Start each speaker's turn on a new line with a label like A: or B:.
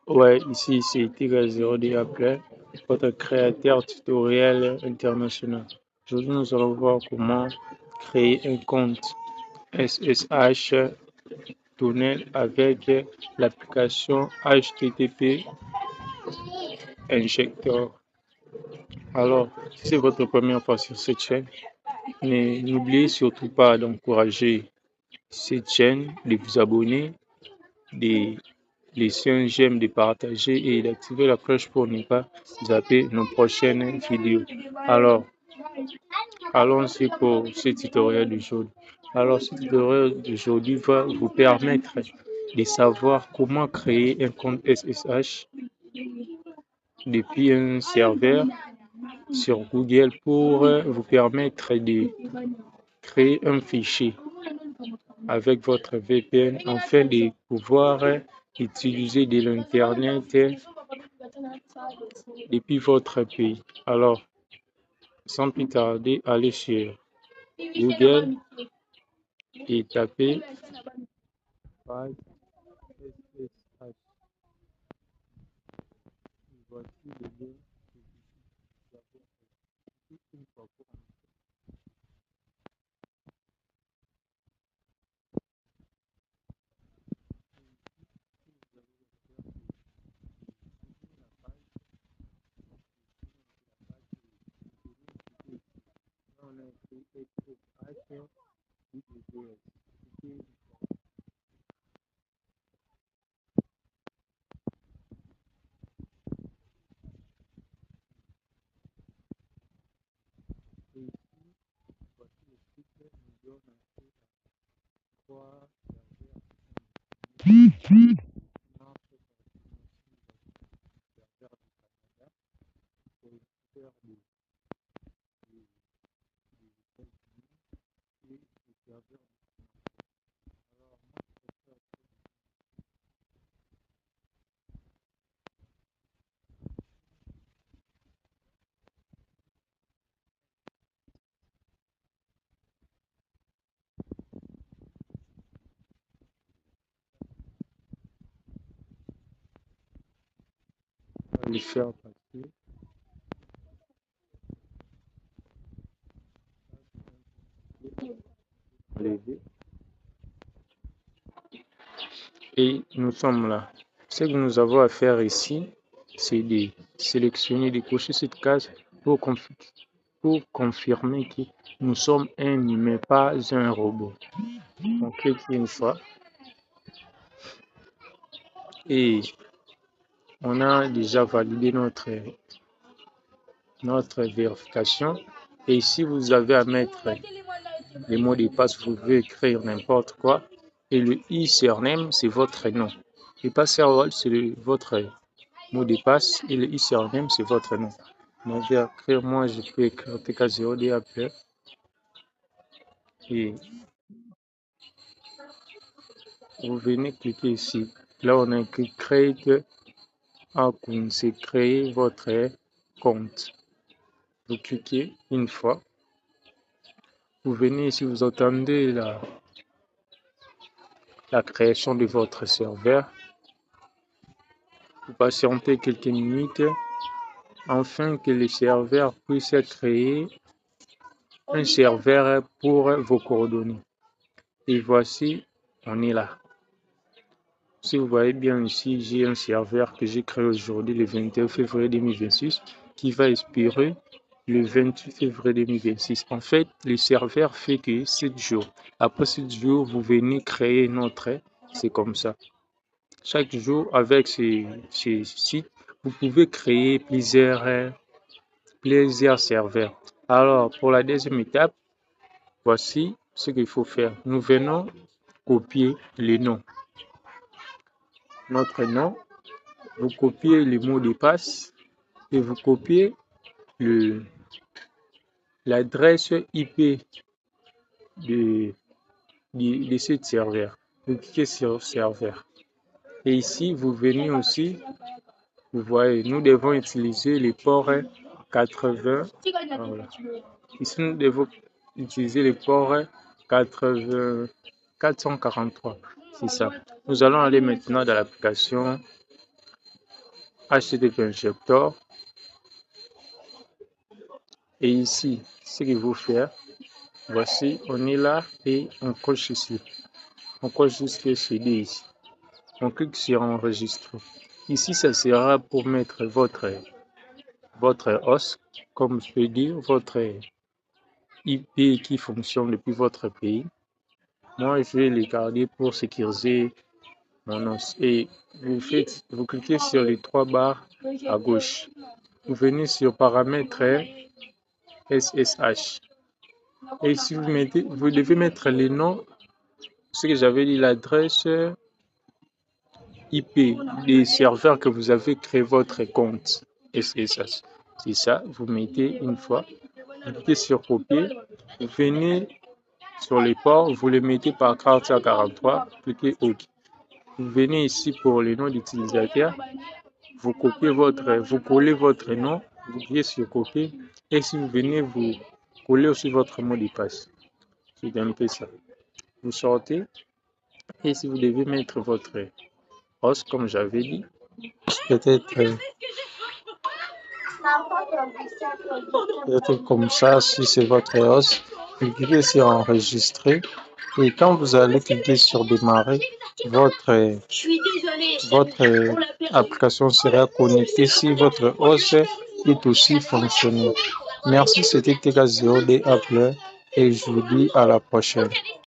A: Ouais, ici c'est Tigre 0D Applet, votre créateur tutoriel international. Aujourd'hui, nous allons voir comment créer un compte SSH tunnel avec l'application HTTP Injector. Alors, si c'est votre première fois sur cette chaîne, n'oubliez surtout pas d'encourager cette chaîne, de vous abonner, de laisser un j'aime, de partager et d'activer la cloche pour ne pas zapper nos prochaines vidéos. Alors, allons-y pour ce tutoriel d'aujourd'hui. Alors, ce tutoriel d'aujourd'hui va vous permettre de savoir comment créer un compte SSH depuis un serveur sur Google pour vous permettre de créer un fichier avec votre VPN afin de pouvoir utiliser de l'Internet depuis votre pays. Alors, sans plus tarder, allez sur Google et tapez page SSH. Voici le lien que vous avez une fois pour on a écrit SSH WS. Et ici, voici le site nous donne accès à trois serveurs serveur du Canada et le serveur des États-Unis et le serveur alors moi je préfère le faire passer lever et nous sommes là. Ce que nous avons à faire ici, c'est de sélectionner, de cocher cette case pour, confirmer que nous sommes un humain, pas un robot. On clique une fois et on a déjà validé notre vérification. Et si vous avez à mettre les mots de passe, vous pouvez écrire n'importe quoi. Et le username, c'est votre nom. Le password, c'est votre mot de passe. Et le username, c'est votre nom. Donc, je vais écrire, moi, je peux écrire TK0D après. Et vous venez cliquer ici. Là, on a écrit Create Account, c'est créer votre compte. Vous cliquez une fois. Vous venez ici, vous entendez la création de votre serveur. Vous patientez quelques minutes afin que le serveur puisse créer un serveur pour vos coordonnées. Et voici, on est là. Si vous voyez bien ici, j'ai un serveur que j'ai créé aujourd'hui le 21 février 2026 qui va expirer le 28 février 2026. En fait, le serveur fait que 7 jours. Après 7 jours, vous venez créer une autre. C'est comme ça. Chaque jour, avec ces sites, vous pouvez créer plusieurs serveurs. Alors, pour la deuxième étape, voici ce qu'il faut faire. Nous venons copier le nom. Notre nom, vous copiez le mot de passe et vous copiez l'adresse IP de ce serveur. Vous cliquez sur serveur. Et ici, vous venez aussi, vous voyez, nous devons utiliser les ports 80. Voilà. Ici, nous devons utiliser les ports 80, 443. C'est ça. Nous allons aller maintenant dans l'application HTTP Injector. Et ici, ce qu'il faut faire, voici, on est là et on coche ici. On coche juste CD ici. On clique sur enregistrer. Ici, ça sera pour mettre votre host, comme je peux dire, votre IP qui fonctionne depuis votre pays. Moi, je vais les garder pour sécuriser mon host. Et vous cliquez sur les 3 barres à gauche. Vous venez sur paramètres SSH. Et si vous devez mettre les noms, ce que j'avais dit, l'adresse IP des serveurs que vous avez créé votre compte SSH. C'est ça, vous mettez une fois, vous cliquez sur copier, vous venez sur les ports, vous les mettez par carte à 43, cliquez OK. Vous venez ici pour les noms d'utilisateurs, vous collez votre nom, vous cliquez sur copier, et si vous venez, vous collez aussi votre mot de passe. C'est un peu ça. Vous sortez, et si vous devez mettre votre host, comme j'avais dit, peut-être comme ça, si c'est votre host, vous cliquez sur enregistrer, et quand vous allez cliquer sur démarrer, votre application sera connectée si votre host est aussi fonctionnel. Merci, c'était TK0D Apple et je vous dis à la prochaine.